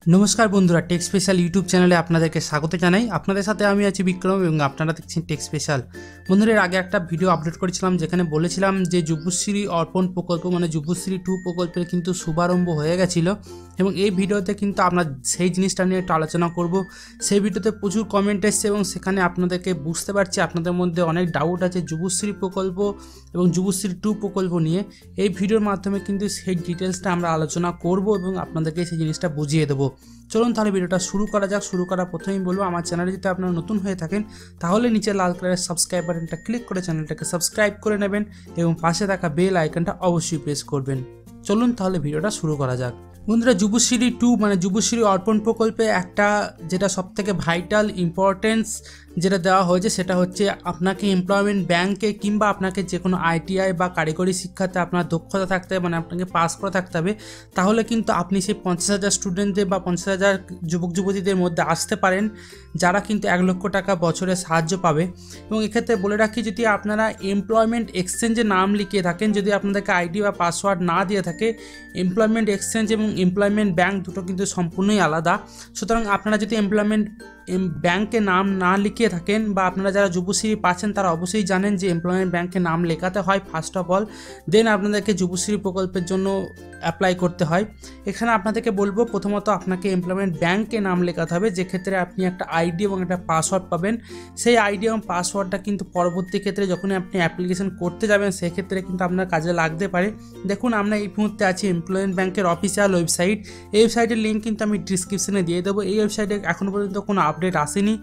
নমস্কার বন্ধুরা, take special YouTube চ্যানেলে আপনাদেরকে স্বাগত জানাই। আপনাদের সাথে আমি আছি বিক্রম এবং আপনারা দেখছেন টেক স্পেশাল। বন্ধুরা, এর আগে একটা ভিডিও আপলোড করেছিলাম যেখানে বলেছিলাম যে যুবশ্রী অর্পণ প্রকল্প মানে যুবশ্রী 2 প্রকল্পের কিন্তু শুভারম্ভ হয়ে গেছিলো এবং এই ভিডিওতে কিন্তু আমরা সেই জিনিসটা নিয়ে একটু আলোচনা করব। সেই ভিডিওতে প্রচুর কমেন্ট এসছে এবং সেখানে আপনাদেরকে বুঝতে পারছি আপনাদের মধ্যে অনেক ডাউট আছে যুবশ্রী প্রকল্প এবং যুবশ্রী 2 প্রকল্প নিয়ে। এই ভিডিওর মাধ্যমে কিন্তু সেই ডিটেলসটা আমরা আলোচনা করব এবং আপনাদেরকে সেই জিনিসটা বুঝিয়ে দেবো। চলুন তাহলে ভিডিওটা শুরু করা যাক। শুরু করার প্রথমেই বলবো, আমার চ্যানেলে যদি আপনারা নতুন হয়ে থাকেন তাহলে নিচে লাল কালারের সাবস্ক্রাইব বাটনটা ক্লিক করে চ্যানেলটাকে সাবস্ক্রাইব করে নেবেন এবং পাশে থাকা বেল আইকনটা অবশ্যই প্রেস করবেন। চলুন তাহলে ভিডিওটা শুরু করা যাক। বন্ধুরা, যুবশ্রী 2 মানে যুবশ্রী অর্পণ প্রকল্পে একটা যেটা সবথেকে ভাইটাল ইম্পর্টেন্স যেটা দেওয়া হয়েছে সেটা হচ্ছে আপনাকে এমপ্লয়মেন্ট ব্যাংকে কিংবা আপনাকে যে কোনো আইটিআই বা কারিগরি শিক্ষাতে আপনার দক্ষতা থাকতে হবে, মানে আপনাকে পাস করা থাকতে হবে। তাহলে কিন্তু আপনি সেই 50,000 স্টুডেন্টদের বা 50,000 যুবক যুবতীদের মধ্যে আসতে পারেন যারা কিন্তু 1 লক্ষ টাকা বছরে সাহায্য পাবে। এবং এক্ষেত্রে বলে রাখি, যদি আপনারা এমপ্লয়মেন্ট এক্সচেঞ্জে নাম লিখিয়ে থাকেন, যদি আপনাদেরকে আইডি বা পাসওয়ার্ড না দিয়ে থাকে, এমপ্লয়মেন্ট এক্সচেঞ্জ এবং এমপ্লয়মেন্ট ব্যাংক দুটো কিন্তু সম্পূর্ণই আলাদা। সুতরাং আপনারা যদি এমপ্লয়মেন্ট ব্যাংকে নাম না লিখিয়ে থাকেন বা আপনারা যারা যুবশ্রী পাচ্ছেন তারা অবশ্যই জানেন যে এমপ্লয়মেন্ট ব্যাংকে নাম লেখাতে হয় ফার্স্ট অফ অল, দেন আপনাদেরকে যুবশ্রী প্রকল্পের জন্য অ্যাপ্লাই করতে হয়। এখানে আপনাদেরকে বলবো, প্রথমত আপনাকে এমপ্লয়মেন্ট ব্যাংকে নাম লেখাতে হবে, যে ক্ষেত্রে আপনি একটা আইডি এবং একটা পাসওয়ার্ড পাবেন। সেই আইডি এবং পাসওয়ার্ডটা কিন্তু পরবর্তী ক্ষেত্রে যখন আপনি অ্যাপ্লিকেশন করতে যাবেন সেক্ষেত্রে কিন্তু আপনার কাজে লাগতে পারে। দেখুন, আমরা এই মুহূর্তে আছি এমপ্লয়মেন্ট ব্যাংকের অফিসিয়াল ওয়েবসাইট। এই ওয়েবসাইটের লিঙ্ক কিন্তু আমি ডিসক্রিপশনে দিয়ে দেবো। এই ওয়েবসাইটে এখনও পর্যন্ত কোনো আপডেট আসেনি,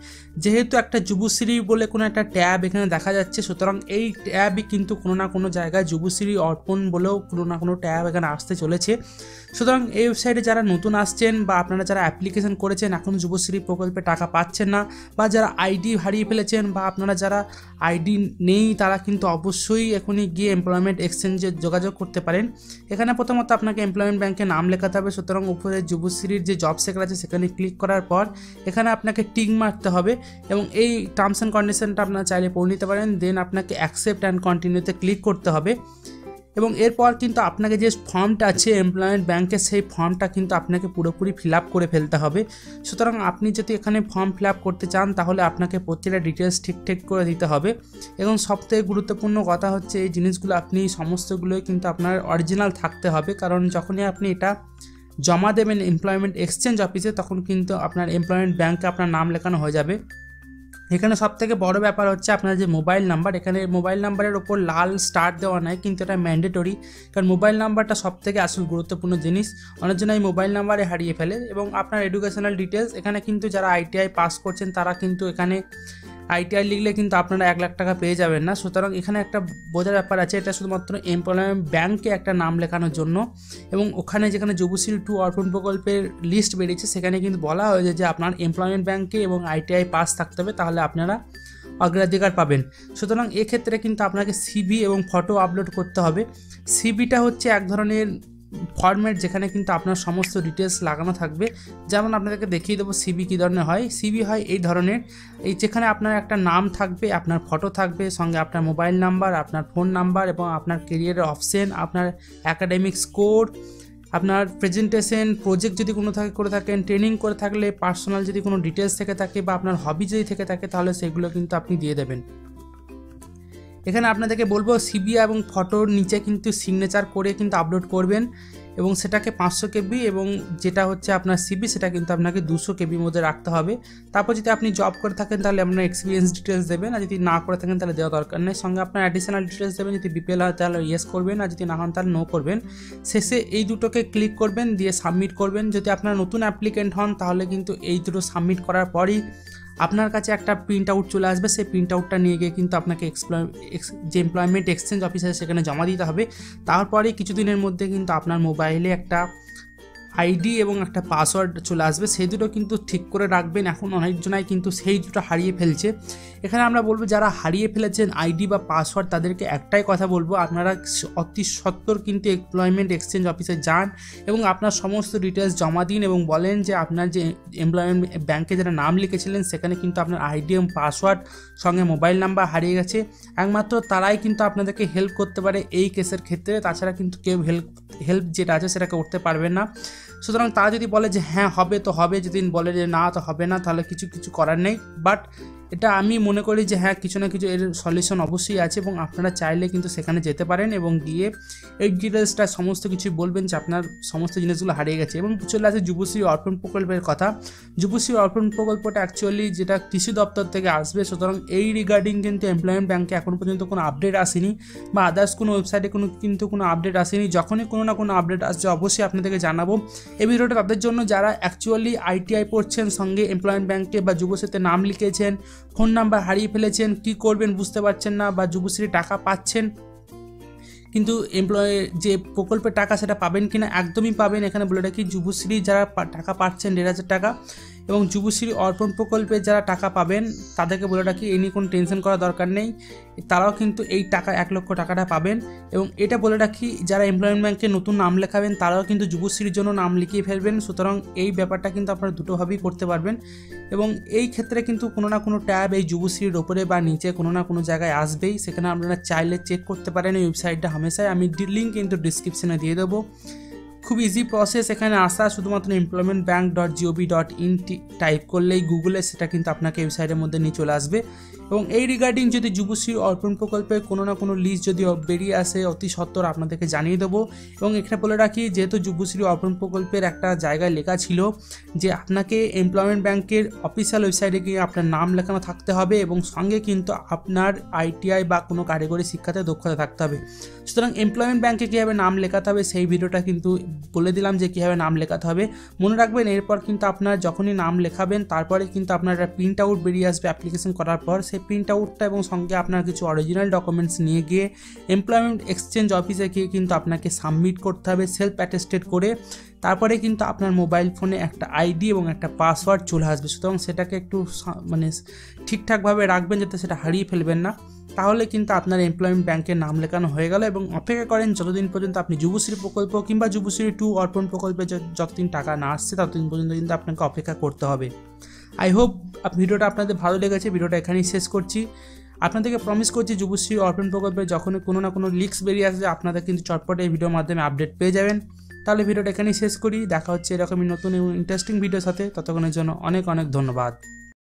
যেহেতু একটা যুবশ্রী বলে কোনো একটা ট্যাব এখানে দেখা যাচ্ছে, সুতরাং এই ট্যাবই কিন্তু কোনো না কোনো জায়গায় যুবশ্রী অর্পণ বলেও কোনো না কোনো ট্যাব এখানে আসতে চলেছে। সুতরাং এই ওয়েবসাইটে যারা নতুন আসছেন বা আপনারা যারা অ্যাপ্লিকেশন করেছেন এখন যুবশ্রী প্রকল্পে টাকা পাচ্ছেন না, বা যারা আইডি হারিয়ে ফেলেছেন বা আপনারা যারা আইডি নেই, তারা কিন্তু অবশ্যই এখনই গিয়ে এমপ্লয়মেন্ট এক্সচেঞ্জে যোগাযোগ করতে পারেন। এখানে প্রথমত আপনাকে এমপ্লয়মেন্ট ব্যাংকে নাম লেখাতে হবে। সুতরাং উপরে যুবশ্রীর যে জব সেক্টর আছে সেখানে ক্লিক করার পর এখানে আপনাকে টিক মারতে হবে এবং এই টার্মস অ্যান্ড কন্ডিশনটা আপনারা চাইলে পড়ে নিতে পারেন। দেন আপনাকে অ্যাকসেপ্ট অ্যান্ড কন্টিনিউতে ক্লিক করতে হবে এবং এরপর কিন্তু আপনাকে যে ফর্মটা আছে এমপ্লয়মেন্ট ব্যাংকের, সেই ফর্মটা কিন্তু আপনাকে পুরোপুরি ফিল আপ করে ফেলতে হবে। সুতরাং আপনি যদি এখানে ফর্ম ফিল আপ করতে চান তাহলে আপনাকে প্রত্যেকটা ডিটেলস ঠিক করে দিতে হবে। এবং সবথেকে গুরুত্বপূর্ণ কথা হচ্ছে এই জিনিসগুলো আপনি সমস্তগুলোই কিন্তু আপনার অরিজিনাল থাকতে হবে, কারণ যখনই আপনি এটা জমা দেবেন এমপ্লয়মেন্ট এক্সচেঞ্জ অফিসে তখন কিন্তু আপনার এমপ্লয়মেন্ট ব্যাংকে আপনার নাম লেখানো হয়ে যাবে। এখানে সবথেকে বড় ব্যাপার হচ্ছে আপনার যে মোবাইল নাম্বার, এখানে মোবাইল নাম্বারের ওপর লাল স্টার দেওয়া নাই, কিন্তু এটা ম্যান্ডেটরি, কারণ মোবাইল নাম্বারটা সবথেকে আসল গুরুত্বপূর্ণ জিনিস। অনেকজন এই মোবাইল নাম্বারে হারিয়ে ফেলে। এবং আপনার এডুকেশনাল ডিটেলস, এখানে কিন্তু যারা আইটিআই পাস করছেন তারা কিন্তু এখানে আইটিআই লিখলে কিন্তু আপনারা 1 লাখ টাকা পেয়ে যাবেন না। সুতরাং এখানে একটা বোঝার ব্যাপার আছে, এটা শুধুমাত্র এমপ্লয়মেন্ট ব্যাংকে একটা নাম লেখানোর জন্য। এবং ওখানে যেখানে যুবশ্রী 2 অর্পণ প্রকল্পের লিস্ট বেরিয়েছে সেখানে কিন্তু বলা হয়েছে যে আপনার এমপ্লয়মেন্ট ব্যাংকে এবং আইটিআই পাস থাকতে হবে, তাহলে আপনারা অগ্রাধিকার পাবেন। সুতরাং এক্ষেত্রে কিন্তু আপনাকে সিভি এবং ফটো আপলোড করতে হবে। সিভিটা হচ্ছে এক ধরনের ফরম্যাট যেখানে কিন্তু আপনার সমস্ত ডিটেলস লাগানো থাকবে। যেমন আপনাদেরকে দেখিয়ে দেবো সিভি কী ধরনের হয়। সিভি হয় এই ধরনের, এই যেখানে আপনার একটা নাম থাকবে, আপনার ফটো থাকবে, সঙ্গে আপনার মোবাইল নাম্বার, আপনার ফোন নাম্বার এবং আপনার কেরিয়ারের অপশন, আপনার অ্যাকাডেমিক স্কোর, আপনার প্রেজেন্টেশন, প্রজেক্ট যদি কোনো করে থাকেন, ট্রেনিং করে থাকলে, পার্সোনাল যদি কোনো ডিটেলস থেকে থাকে বা আপনার হবি যদি থেকে থাকে তাহলে সেগুলো কিন্তু আপনি দিয়ে দেবেন। এখানে আপনাদেরকে বলবো সিভি এবং ফটোর নিচে কিন্তু সিগনেচার করে কিন্তু আপলোড করবেন এবং সেটাকে 500 কেবি এবং যেটা হচ্ছে আপনার সিভি সেটা কিন্তু আপনাকে 200 কেবির মধ্যে রাখতে হবে। তারপর যদি আপনি জব করে থাকেন তাহলে আপনার এক্সপিরিয়েন্স ডিটেলস দেবেন, আর যদি না করে থাকেন তাহলে দেওয়া দরকার নেই। সঙ্গে আপনার অ্যাডিশনাল ডিটেলস দেবেন, যদি বিপিএল হয় তাহলে ইয়েস করবেন, আর যদি না হন তাহলে নো করবেন। শেষে এই দুটোকে ক্লিক করবেন, দিয়ে সাবমিট করবেন। যদি আপনার নতুন অ্যাপ্লিকেন্ট হন তাহলে কিন্তু এই দুটো সাবমিট করার পরই আপনার কাছে একটা প্রিন্ট আউট চলে আসবে। সেই প্রিন্ট আউটটা নিয়ে গিয়ে কিন্তু আপনাকে যে এমপ্লয়মেন্ট এক্সচেঞ্জ অফিস আছে সেখানে জমা দিতে হবে। তারপরে কিছুদিনের মধ্যে কিন্তু আপনার মোবাইলে একটা আইডি এবং একটা পাসওয়ার্ড চলে আসবে, সেই দুটো কিন্তু ঠিক করে রাখবেন। এখন অনেকজনাই কিন্তু সেই দুটো হারিয়ে ফেলছে। এখানে আমরা বলবো যারা হারিয়ে ফেলেছেন আইডি বা পাসওয়ার্ড তাদেরকে একটাই কথা বলবো, আপনারা অতি সত্বর কিন্তু এমপ্লয়মেন্ট এক্সচেঞ্জ অফিসে যান এবং আপনার সমস্ত ডিটেলস জমা দিন এবং বলেন যে আপনার যে এমপ্লয়মেন্ট ব্যাংকে যেটা নাম লিখেছিলেন সেখানে কিন্তু আপনার আইডি এবং পাসওয়ার্ড সঙ্গে মোবাইল নাম্বার হারিয়ে গেছে। একমাত্র তারাই কিন্তু আপনাদেরকে হেল্প করতে পারে এই কেসের ক্ষেত্রে, তাছাড়া কিন্তু কেউ হেল্প যেটা আছে সেটা করতে পারবে না। সুতরাং তারা যদি বলে যে হ্যাঁ হবে তো হবে, যদি বলে যে না তো হবে না, তাহলে কিছু করার নেই। বাট এটা আমি মনে করি যে হ্যাঁ কিছু না কিছু এর সলিউশন অবশ্যই আছে, এবং আপনারা চাইলে কিন্তু সেখানে যেতে পারেন এবং গিয়ে এই ডিটেলসটা সমস্ত কিছু বলবেন যে আপনার সমস্ত জিনিসগুলো হারিয়ে গেছে। এবং চলে আসে যুবশ্রী অর্পণ প্রকল্পের কথা। যুবশ্রী অর্পণ প্রকল্পটা অ্যাকচুয়ালি যেটা কৃষি দপ্তর থেকে আসবে, সুতরাং এই রিগার্ডিং কিন্তু এমপ্লয়মেন্ট ব্যাঙ্কে এখন পর্যন্ত কোনো আপডেট আসেনি, বা আদার্স কোনো ওয়েবসাইটে কোনো আপডেট আসেনি। যখনই কোনো না কোনো আপডেট আসছে অবশ্যই আপনাদেরকে জানাবো। এই ভিডিওটা তাদের জন্য যারা অ্যাকচুয়ালি আইটিআই পড়ছেন, সঙ্গে এমপ্লয়মেন্ট ব্যাঙ্কে বা যুবশ্রীতে নাম লিখেছেন, ফোন নাম্বার হারিয়ে ফেলেছেন, কি করবেন বুঝতে পারছেন না, বা যুবশ্রী টাকা পাচ্ছেন কিন্তু যে প্রকল্পের টাকা সেটা পাবেন কিনা, একদমই পাবেন। এখানে বলে রাখি যুবশ্রী যারা টাকা পাচ্ছেন 1,500 টাকা, এবং যুবশ্রী অর্পণ প্রকল্পে যারা টাকা পাবেন তাদেরকে বলে রাখি এই নিয়ে কোনো টেনশন করার দরকার নেই, তারাও কিন্তু এই টাকা 1 লক্ষ টাকাটা পাবেন। এবং এটা বলে রাখি যারা এমপ্লয়মেন্ট ব্যাঙ্কে নতুন নাম লেখাবেন তারাও কিন্তু যুবশ্রীর জন্য নাম লিখিয়ে ফেলবেন। সুতরাং এই ব্যাপারটা কিন্তু আপনারা দুটোভাবেই করতে পারবেন, এবং এই ক্ষেত্রে কিন্তু কোনো না কোনো ট্যাব এই যুবশ্রীর ওপরে বা নিচে কোনো না কোনো জায়গায় আসবেই, সেখানে আপনারা চাইলে চেক করতে পারেন এই ওয়েবসাইটটা হামেশাই। আমি লিঙ্ক কিন্তু ডিসক্রিপশনে দিয়ে দেবো। খুব ইজি প্রসেস এখানে আসা, শুধুমাত্র employmentbank.gov.in টাইপ করলেই গুগলে সেটা কিন্তু আপনাকে ওয়েবসাইটের মধ্যে নিয়ে চলে আসবে। এবং এই রিগার্ডিং যদি যুবশ্রী অর্পণ প্রকল্পের কোনো না কোনো লিস্ট যদি বেরিয়ে আসে অতি সত্বর আপনাদেরকে জানিয়ে দেবো। এবং এখানে বলে রাখি যেহেতু যুবশ্রী অর্পণ প্রকল্পের একটা জায়গায় লেখা ছিল যে আপনাকে এমপ্লয়মেন্ট ব্যাঙ্কের অফিসিয়াল ওয়েবসাইটে গিয়ে আপনার নাম লেখানো থাকতে হবে, এবং সঙ্গে কিন্তু আপনার আইটিআই বা কোনো কারিগরি শিক্ষাতে দক্ষতা থাকতে হবে। সুতরাং এমপ্লয়মেন্ট ব্যাঙ্কে কীভাবে নাম লেখাতে হবে সেই ভিডিওটা কিন্তু বলে দিলাম যে কীভাবে নাম লেখাতে হবে। মনে রাখবেন এরপর কিন্তু আপনার যখনই নাম লেখাবেন তারপরে কিন্তু আপনার একটা প্রিন্ট আউট বেরিয়ে আসবে অ্যাপ্লিকেশন করার পর। সেই প্রিন্ট আউটটা এবং সঙ্গে আপনার কিছু অরিজিনাল ডকুমেন্টস নিয়ে গিয়ে এমপ্লয়মেন্ট এক্সচেঞ্জ অফিসে গিয়ে কিন্তু আপনাকে সাবমিট করতে হবে সেলফ অ্যাটেস্টেড করে। তারপরে কিন্তু আপনার মোবাইল ফোনে একটা আইডি এবং একটা পাসওয়ার্ড চলে আসবে। সুতরাং সেটাকে একটু ঠিকঠাকভাবে রাখবেন যাতে সেটা হারিয়ে ফেলবেন না, তাহলে কিন্তু আপনার এমপ্লয়মেন্ট ব্যাঙ্কের নাম লেখানো হয়ে গেল। এবং অপেক্ষা করেন যতদিন পর্যন্ত আপনি যুবশ্রী প্রকল্প কিংবা যুবশ্রী 2 অর্পণ প্রকল্পে যতদিন টাকা না আসছে ততদিন পর্যন্ত কিন্তু আপনাকে অপেক্ষা করতে হবে। আই হোপ ভিডিওটা আপনাদের ভালো লেগেছে। ভিডিওটা এখানেই শেষ করছি। আপনাদেরকে প্রমিস করছি যুবশ্রী অর্পণ প্রকল্পে যখনই কোনো না কোনো লিক্স বেরিয়ে আসবে আপনাদের কিন্তু চটপটে এই ভিডিওর মাধ্যমে আপডেট পেয়ে যাবেন। তাহলে ভিডিওটা এখানেই শেষ করি। দেখা হচ্ছে এরকমই নতুন এবং ইন্টারেস্টিং ভিডিওর সাথে। ততক্ষণের জন্য অনেক অনেক ধন্যবাদ।